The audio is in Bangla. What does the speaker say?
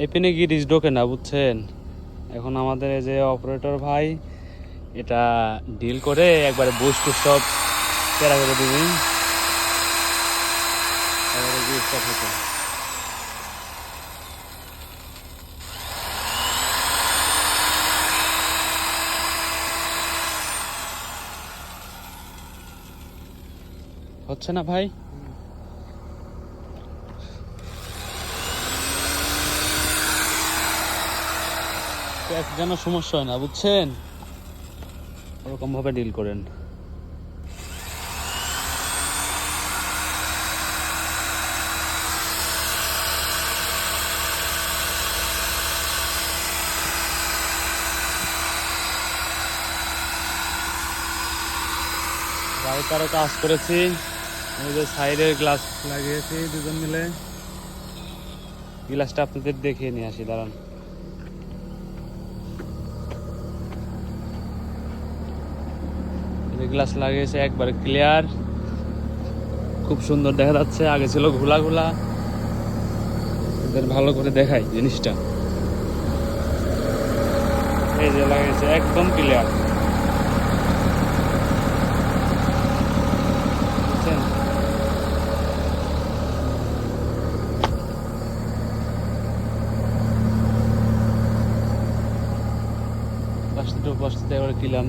এপিনে গিরিশ ঢোকে না, বুঝছেন? এখন আমাদের এই যে অপারেটর ভাই এটা ডিল করে একবারে বুস্ট সব তেরা করে দিবি, এবারে গিয়ে স্টার্ট হতো। হচ্ছে না ভাই? যেন সমস্যা হয় না, বুঝছেন? ওরকম ভাবে ডিল করেন। গাড়িটারও কাজ করেছি, ওই যে সাইডের গ্লাস লাগিয়েছি দুজন মিলে। গ্লাসটা আপনাদের দেখিয়ে নিয়ে আসি, দাঁড়ান। গ্লাস লাগিয়েছে একবারে ক্লিয়ার, খুব সুন্দর দেখা যাচ্ছে। আগে ছিল ঘোলা ঘোলা, এদের ভালো করে দেখাই জিনিসটা। এই যে লাগিয়েছে একদম ক্লিয়ার, বুঝছেন? পাশে এবার ক্লিয়ার